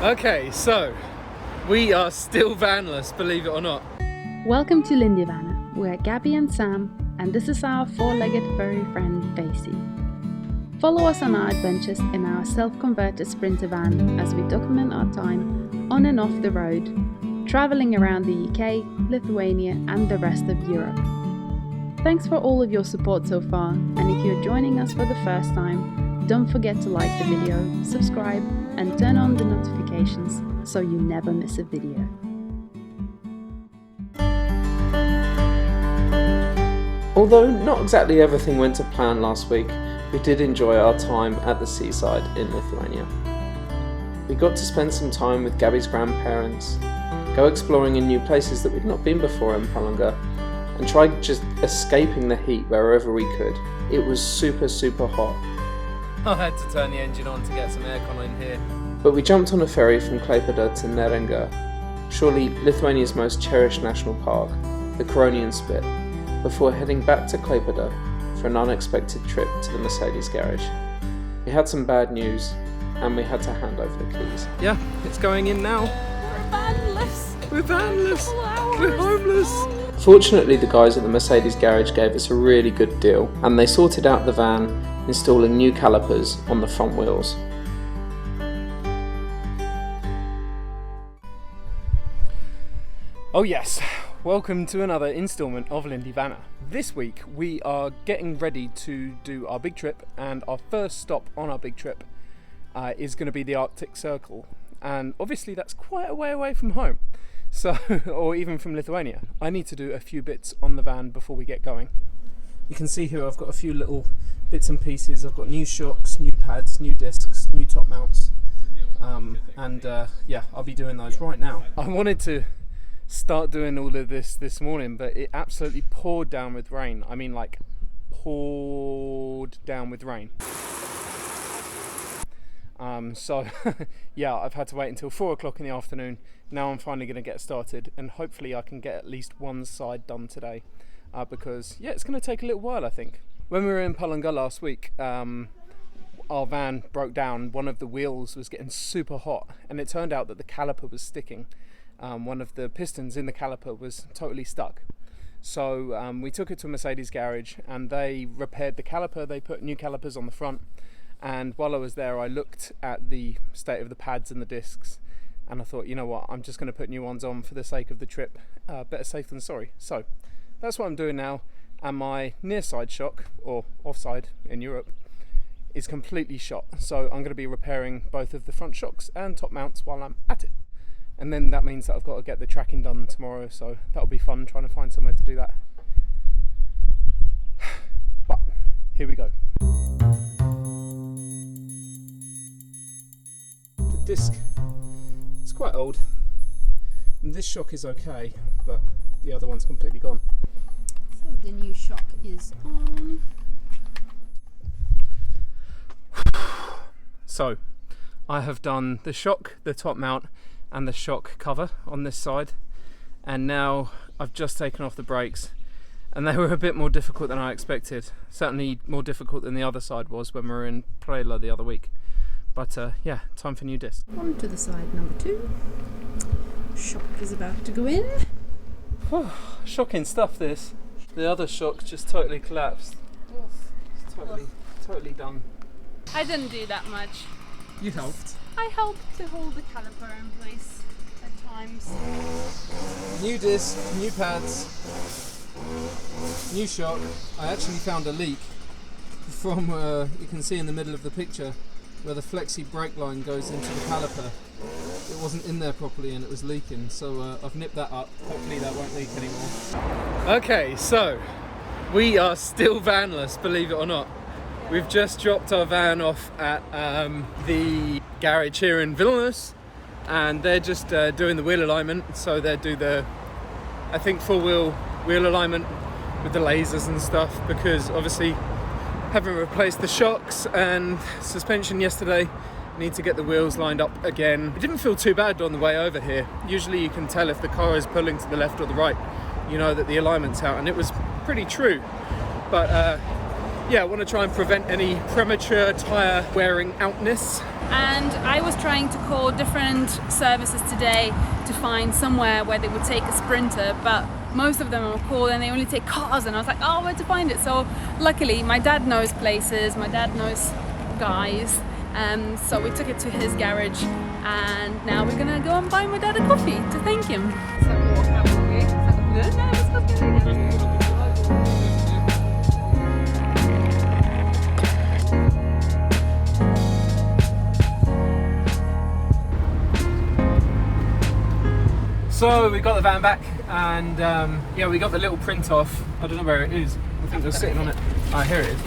Okay, so we are still vanless, believe it or not. Welcome to Lithuania. We're Gabby and Sam, and this is our four-legged furry friend Daisy. Follow us on our adventures in our self-converted sprinter van as we document our time on and off the road, travelling around the UK, Lithuania and the rest of Europe. Thanks for all of your support so far, and if you're joining us for the first time, don't forget to like the video, subscribe and turn on the notifications so you never miss a video. Although not exactly everything went to plan last week, we did enjoy our time at the seaside in Lithuania. We got to spend some time with Gabby's grandparents, go exploring in new places that we'd not been before in Palanga, and try just escaping the heat wherever we could. It was super hot. I had to turn the engine on to get some aircon in here. But we jumped on a ferry from Klaipėda to Neringa, surely Lithuania's most cherished national park, the Curonian Spit, before heading back to Klaipėda for an unexpected trip to the Mercedes garage. We had some bad news and we had to hand over the keys. Yeah, it's going in now. We're vanless. We're homeless. Fortunately, the guys at the Mercedes garage gave us a really good deal and they sorted out the van, installing new calipers on the front wheels. Oh yes, welcome to another instalment of Lithuania. This week we are getting ready to do our big trip, and our first stop on our big trip is going to be the Arctic Circle, and obviously that's quite a way away from home, so or even from Lithuania. I need to do a few bits on the van before we get going. You can see here I've got a few little bits and pieces. I've got new shocks, new pads, new discs, new top mounts, yeah, I'll be doing those right now. I wanted to start doing all of this morning, but it absolutely poured down with rain. I mean, like poured down with rain. So yeah, I've had to wait until 4 o'clock in the afternoon. Now I'm finally going to get started, and hopefully I can get at least one side done today, because yeah, it's going to take a little while, I think. When we were in Palanga last week, our van broke down. One of the wheels was getting super hot, and it turned out that the caliper was sticking. One of the pistons in the caliper was totally stuck. So we took it to a Mercedes garage and they repaired the caliper. They put new calipers on the front, and while I was there I looked at the state of the pads and the discs, and I thought, you know what, I'm just going to put new ones on for the sake of the trip. Better safe than sorry. So that's what I'm doing now, and my near side shock, or offside in Europe, is completely shot. So I'm going to be repairing both of the front shocks and top mounts while I'm at it. And then that means that I've got to get the tracking done tomorrow, so that'll be fun, trying to find somewhere to do that. But here we go. The disc is quite old, and this shock is okay, but the other one's completely gone. So the new shock is on. So I have done the shock, the top mount and the shock cover on this side, and now I've just taken off the brakes, and they were a bit more difficult than I expected. Certainly more difficult than the other side was when we were in Prela the other week. But yeah, time for new discs. On to the side number 2. Shock is about to go in. Shocking stuff this. The other shock just totally collapsed. It's totally done. I didn't do that much. You helped. I helped to hold the caliper in place at times. New disc, new pads, new shock. I actually found a leak from, you can see in the middle of the picture, where the flexi brake line goes into the caliper. It wasn't in there properly and it was leaking, so I've nipped that up. Hopefully that won't leak anymore. Okay, so we are still vanless, believe it or not. We've just dropped our van off at the garage here in Vilnius, and they're just doing the wheel alignment. So they do the, I think, full wheel alignment with the lasers and stuff, because obviously having replaced the shocks and suspension yesterday, need to get the wheels lined up again. It didn't feel too bad on the way over here. Usually you can tell if the car is pulling to the left or the right, you know that the alignment's out, and it was pretty true. But yeah, I want to try and prevent any premature tyre wearing outness. And I was trying to call different services today to find somewhere where they would take a Sprinter, but most of them are called and they only take cars, and I was like, oh, where to find it? So luckily my dad knows places, my dad knows guys, so we took it to his garage, and now we're gonna go and buy my dad a coffee to thank him. So we got the van back, and yeah, we got the little print off. I don't know where it is. I think they're sitting on it. Ah, here it is.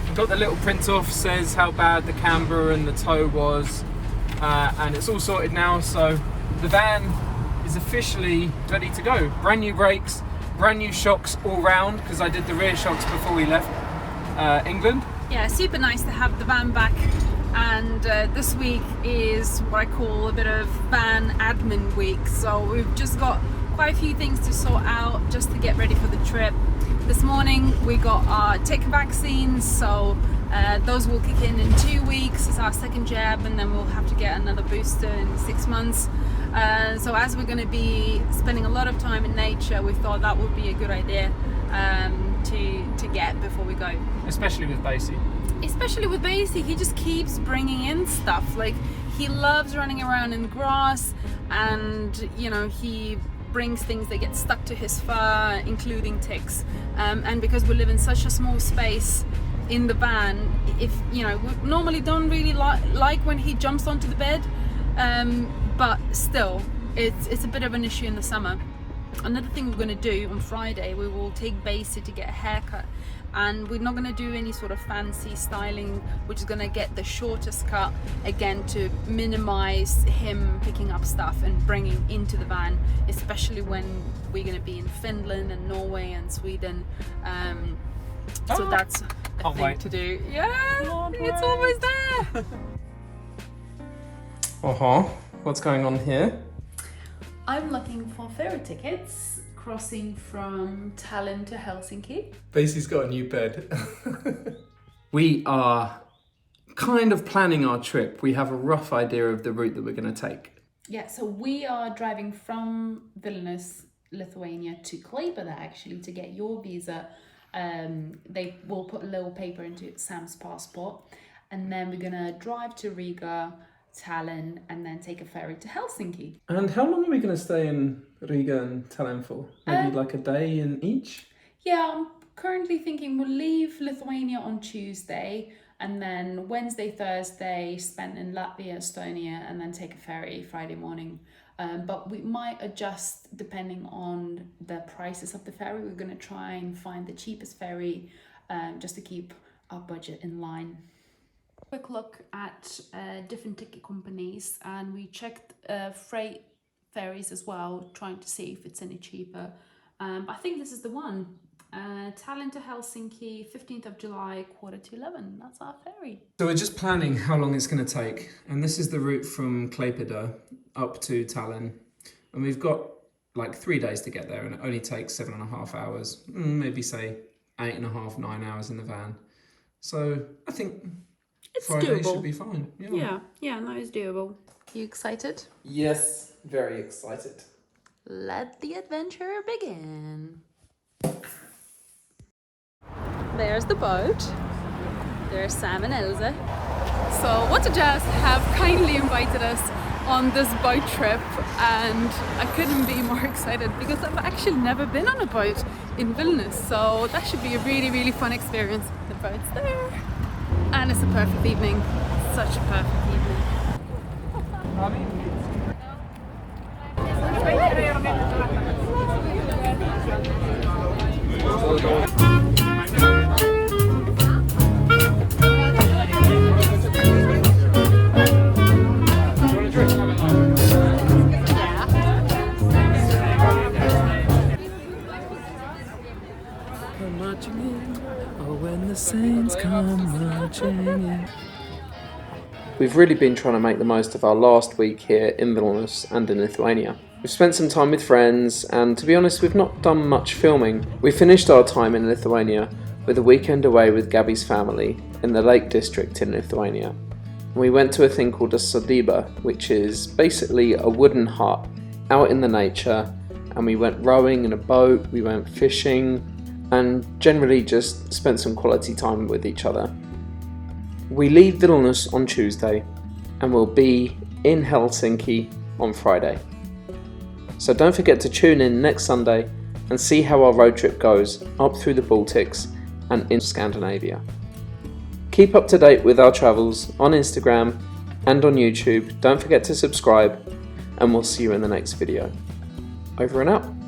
We got the little print off, says how bad the camber and the tow was, and it's all sorted now. So the van is officially ready to go. Brand new brakes, brand new shocks all round, because I did the rear shocks before we left England. Yeah, super nice to have the van back. And this week is what I call a bit of van admin week, so we've just got quite a few things to sort out just to get ready for the trip. This morning we got our tick vaccines, so those will kick in 2 weeks. It's our second jab, and then we'll have to get another booster in 6 months. So as we're going to be spending a lot of time in nature, we thought that would be a good idea to get before we go. Especially with Basie. Especially with Basie, he just keeps bringing in stuff. Like, he loves running around in the grass, and you know, he brings things that get stuck to his fur, including ticks. And because we live in such a small space in the van, if you know, we normally don't really like when he jumps onto the bed, but still, it's a bit of an issue in the summer. Another thing we're going to do on Friday, we will take Basie to get a haircut, and we're not going to do any sort of fancy styling. We're just going to get the shortest cut, again to minimize him picking up stuff and bringing into the van, especially when we're going to be in Finland and Norway and Sweden. So that's a thing to do. Yeah, it's almost there. What's going on here? I'm looking for ferry tickets crossing from Tallinn to Helsinki. Basie's got a new bed. We are kind of planning our trip. We have a rough idea of the route that we're going to take. Yeah, so we are driving from Vilnius, Lithuania to Klaipėda actually to get your visa. They will put a little paper into Sam's passport, and then we're going to drive to Riga, Tallinn, and then take a ferry to Helsinki. And how long are we going to stay in Riga and Tallinn for? Maybe like a day in each? Yeah, I'm currently thinking we'll leave Lithuania on Tuesday, and then Wednesday, Thursday spent in Latvia, Estonia, and then take a ferry Friday morning. But we might adjust depending on the prices of the ferry. We're going to try and find the cheapest ferry just to keep our budget in line. Quick look at different ticket companies, and we checked freight ferries as well, trying to see if it's any cheaper. I think this is the one. Tallinn to Helsinki, 15th of July, 10:45. That's our ferry. So we're just planning how long it's going to take, and this is the route from Klaipėda up to Tallinn, and we've got like 3 days to get there, and it only takes 7.5 hours, maybe say 8.5, 9 hours in the van. So I think it's Friday doable. should be fine. Yeah, no, it's doable. You excited? Yes, very excited. Let the adventure begin. There's the boat. There's Sam and Elsa. So Water Jazz have kindly invited us on this boat trip, and I couldn't be more excited because I've actually never been on a boat in Vilnius, so that should be a really, really fun experience. The boat's there, and it's a perfect evening. Such a perfect evening. We've really been trying to make the most of our last week here in Vilnius and in Lithuania. We've spent some time with friends, and to be honest, we've not done much filming. We finished our time in Lithuania with a weekend away with Gabby's family in the Lake District in Lithuania. We went to a thing called a sodyba, which is basically a wooden hut out in the nature, and we went rowing in a boat, we went fishing, and generally just spent some quality time with each other. We leave Vilnius on Tuesday and we'll be in Helsinki on Friday. So don't forget to tune in next Sunday and see how our road trip goes up through the Baltics and in Scandinavia. Keep up to date with our travels on Instagram and on YouTube. Don't forget to subscribe, and we'll see you in the next video. Over and out.